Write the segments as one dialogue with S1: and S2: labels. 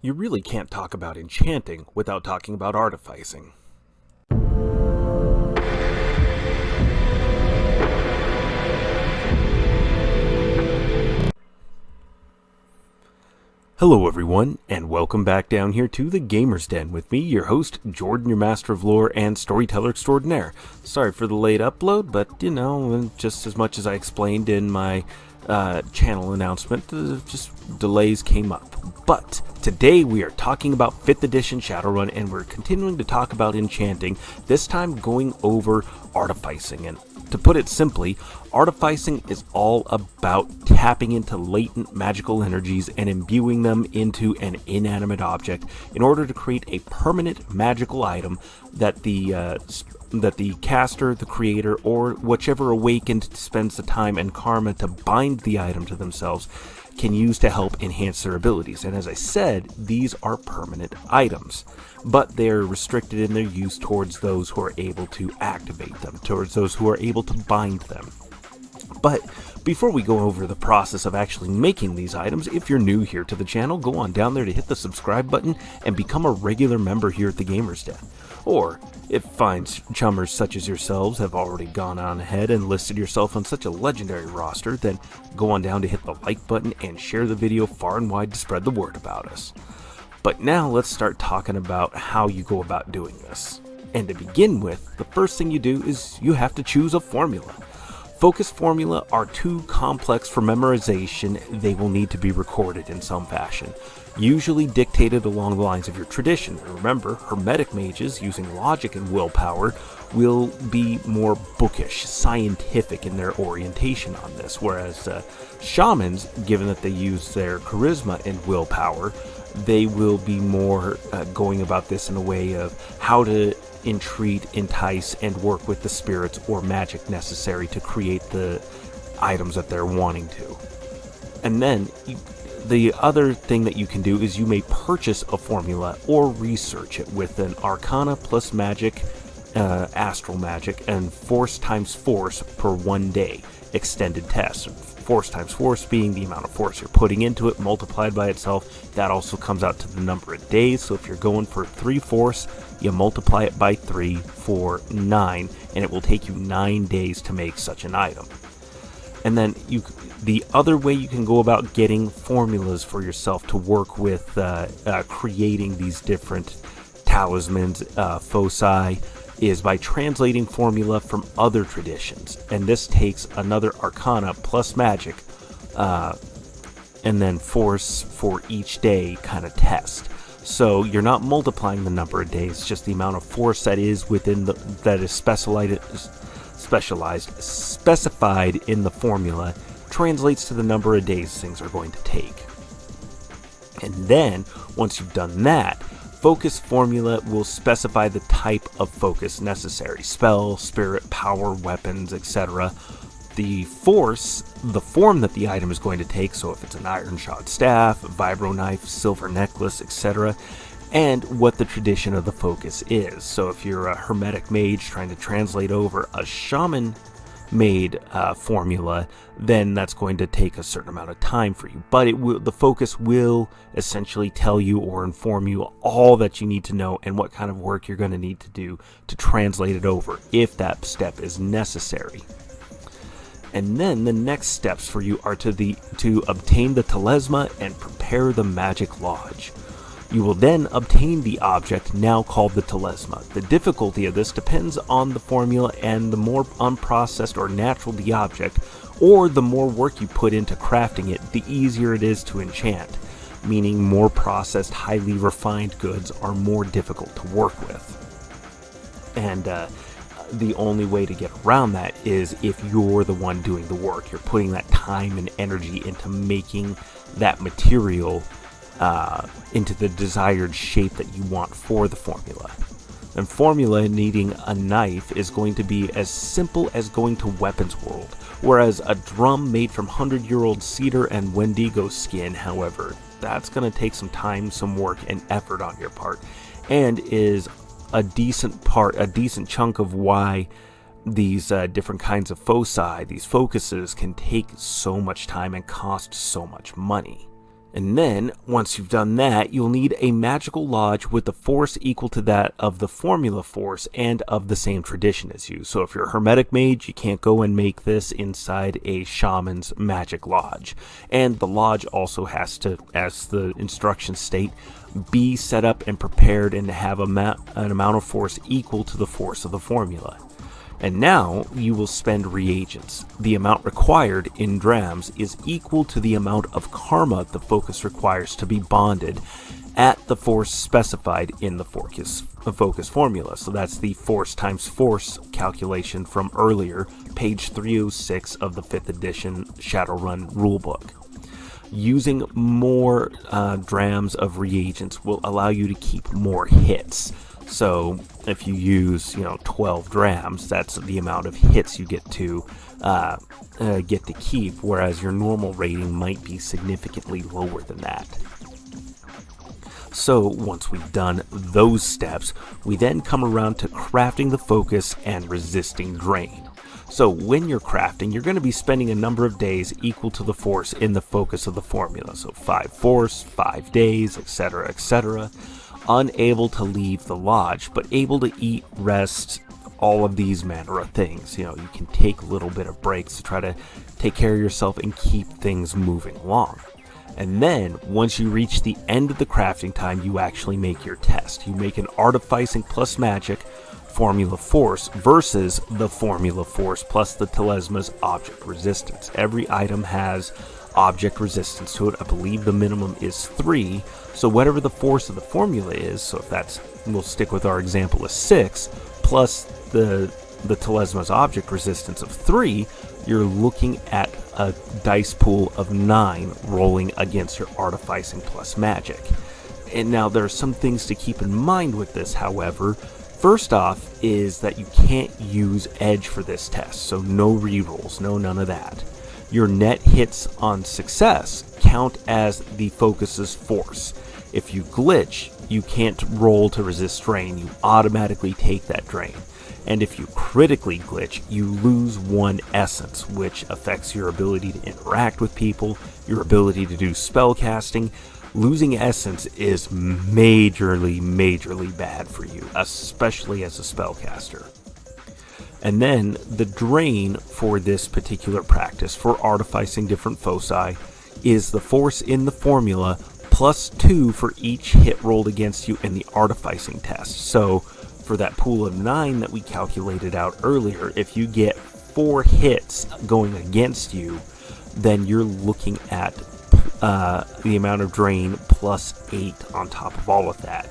S1: You really can't talk about enchanting without talking about artificing. Hello everyone, and welcome back down here to the Gamer's Den with me, your host, Jordan, your master of lore and storyteller extraordinaire. Sorry for the late upload, but just as much as I explained in my channel announcement, just delays came up. But today we are talking about 5th edition Shadowrun, and we're continuing to talk about enchanting, this time going over artificing. And to put it simply, artificing is all about tapping into latent magical energies and imbuing them into an inanimate object in order to create a permanent magical item that the caster, the creator, or whichever awakened spends the time and karma to bind the item to themselves can use to help enhance their abilities. And as I said, these are permanent items, but they're restricted in their use towards those who are able to activate them, towards those who are able to bind them. But before we go over the process of actually making these items, if you're new here to the channel, go on down there to hit the subscribe button and become a regular member here at the Gamer's Den. Or, if fine chummers such as yourselves have already gone on ahead and listed yourself on such a legendary roster, then go on down to hit the like button and share the video far and wide to spread the word about us. But now let's start talking about how you go about doing this. And to begin with, the first thing you do is you have to choose a formula. Focus formulae are too complex for memorization. They will need to be recorded in some fashion, usually dictated along the lines of your tradition. Remember, hermetic mages using logic and willpower will be more bookish, scientific in their orientation on this, whereas shamans, given that they use their charisma and willpower, they will be more going about this in a way of how to entreat, entice, and work with the spirits or magic necessary to create the items that they're wanting to. And then the other thing that you can do is you may purchase a formula or research it with an Arcana plus Magic, Astral Magic, and Force times Force per 1 day extended test. Force times Force being the amount of force you're putting into it multiplied by itself. That also comes out to the number of days. So if you're going for 3 force, you multiply it by 3 for 9, and it will take you 9 days to make such an item. And then the other way you can go about getting formulas for yourself to work with creating these different talismans, foci, is by translating formula from other traditions. And this takes another Arcana plus Magic and then Force for each day kind of test. So you're not multiplying the number of days, just the amount of force that is within that is specified in the formula translates to the number of days things are going to take. And then once you've done that, focus formula will specify the type of focus necessary: spell, spirit, power, weapons, etc. The force, the form that the item is going to take, so if it's an iron shod staff, vibro knife, silver necklace, etc., and what the tradition of the focus is. So if you're a hermetic mage trying to translate over a shaman made formula, then that's going to take a certain amount of time for you, but the focus will essentially tell you or inform you all that you need to know and what kind of work you're going to need to do to translate it over if that step is necessary. And then the next steps for you are to obtain the talisman and prepare the magic lodge. You will then obtain the object now called the talisman. The difficulty of this depends on the formula, and the more unprocessed or natural the object, or the more work you put into crafting it, the easier it is to enchant, meaning more processed, highly refined goods are more difficult to work with. And the only way to get around that is if you're the one doing the work. You're putting that time and energy into making that material into the desired shape that you want for the formula. And formula needing a knife is going to be as simple as going to Weapons World, whereas a drum made from 100-year-old cedar and Wendigo skin, however, that's going to take some time, some work, and effort on your part, and is a decent chunk of why these different kinds of foci, these focuses, can take so much time and cost so much money. And then, once you've done that, you'll need a magical lodge with the force equal to that of the formula force and of the same tradition as you. So if you're a hermetic mage, you can't go and make this inside a shaman's magic lodge. And the lodge also has to, as the instructions state, be set up and prepared and to have an amount of force equal to the force of the formula. And now you will spend reagents. The amount required in drams is equal to the amount of karma the focus requires to be bonded at the force specified in the focus formula. So that's the force times force calculation from earlier, page 306 of the 5th edition Shadowrun rulebook. Using more drams of reagents will allow you to keep more hits. So if you use, 12 drams, that's the amount of hits you get to keep, whereas your normal rating might be significantly lower than that. So once we've done those steps, we then come around to crafting the focus and resisting drain. So when you're crafting, you're going to be spending a number of days equal to the force in the focus of the formula. So 5 force, 5 days, etc., etc. Unable to leave the lodge, but able to eat, rest, all of these manner of things. You can take a little bit of breaks to try to take care of yourself and keep things moving along. And then, once you reach the end of the crafting time, you actually make your test. You make an Artificing plus Magic formula force versus the formula force plus the Telesma's object resistance. Every item has object resistance to it. I believe the minimum is 3. So whatever the force of the formula is, so if that's, we'll stick with our example of 6, plus the Telesma's object resistance of 3, you're looking at a dice pool of 9 rolling against your Artificing plus Magic. And now there are some things to keep in mind with this, however. First off is that you can't use edge for this test, so no rerolls, none of that. Your net hits on success count as the focus's force. If you glitch, you can't roll to resist drain, you automatically take that drain. And if you critically glitch, you lose 1 essence, which affects your ability to interact with people, your ability to do spell casting. Losing essence is majorly bad for you, especially as a spellcaster. And then the drain for this particular practice for artificing different foci is the force in the formula plus 2 for each hit rolled against you in the artificing test. So for that pool of 9 that we calculated out earlier, if you get 4 hits going against you, then you're looking at the amount of drain plus 8 on top of all of that.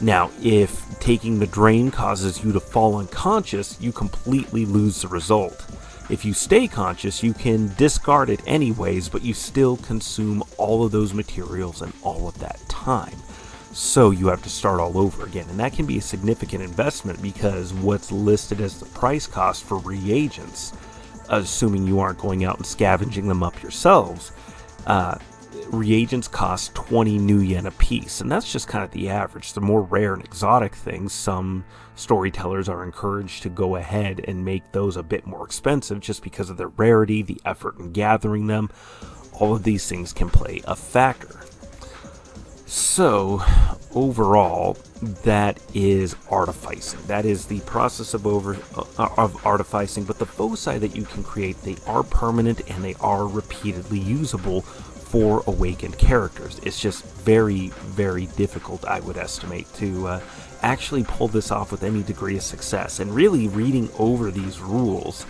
S1: Now, if taking the drain causes you to fall unconscious, you completely lose the result. If you stay conscious, you can discard it anyways, but you still consume all of those materials and all of that time. So you have to start all over again, and that can be a significant investment because what's listed as the price cost for reagents, assuming you aren't going out and scavenging them up yourselves, reagents cost 20 new yen a piece, and that's just kind of the average. The more rare and exotic things, some storytellers are encouraged to go ahead and make those a bit more expensive just because of their rarity, the effort in gathering them. All of these things can play a factor. So, overall, that is artificing. That is the process of artificing, but the foci that you can create, they are permanent and they are repeatedly usable for awakened characters. It's just very difficult, I would estimate, to actually pull this off with any degree of success. And really, reading over these rules,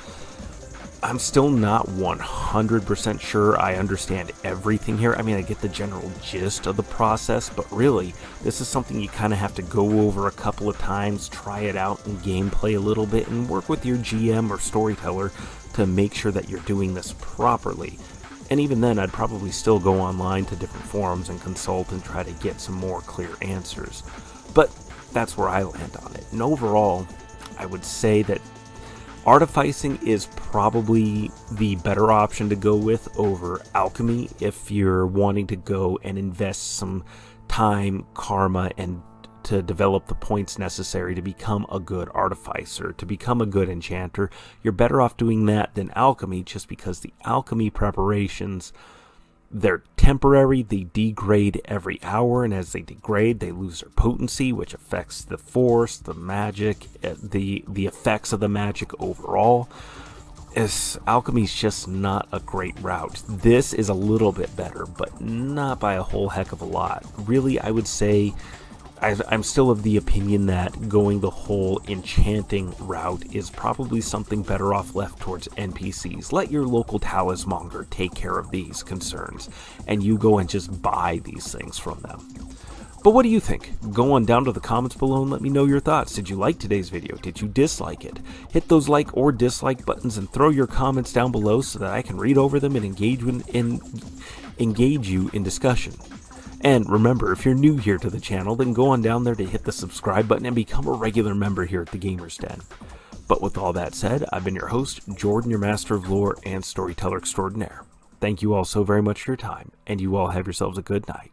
S1: I'm still not 100% sure I understand everything here. I mean, I get the general gist of the process, but really, this is something you kind of have to go over a couple of times, try it out in gameplay a little bit, and work with your GM or storyteller to make sure that you're doing this properly. And even then, I'd probably still go online to different forums and consult and try to get some more clear answers. But that's where I land on it. And overall, I would say that artificing is probably the better option to go with over alchemy if you're wanting to go and invest some time, karma, and to develop the points necessary to become a good artificer, to become a good enchanter. You're better off doing that than alchemy, just because the alchemy preparations, They're temporary, they degrade every hour, and as they degrade, they lose their potency, which affects the force, the magic, the effects of the magic overall. Alchemy's just not a great route. This is a little bit better, but not by a whole heck of a lot. Really, I would say I'm still of the opinion that going the whole enchanting route is probably something better off left towards NPCs. Let your local talismonger take care of these concerns, and you go and just buy these things from them. But what do you think? Go on down to the comments below and let me know your thoughts. Did you like today's video? Did you dislike it? Hit those like or dislike buttons and throw your comments down below so that I can read over them and engage you in discussion. And remember, if you're new here to the channel, then go on down there to hit the subscribe button and become a regular member here at the Gamers Den. But with all that said, I've been your host, Jordan, your master of lore and storyteller extraordinaire. Thank you all so very much for your time, and you all have yourselves a good night.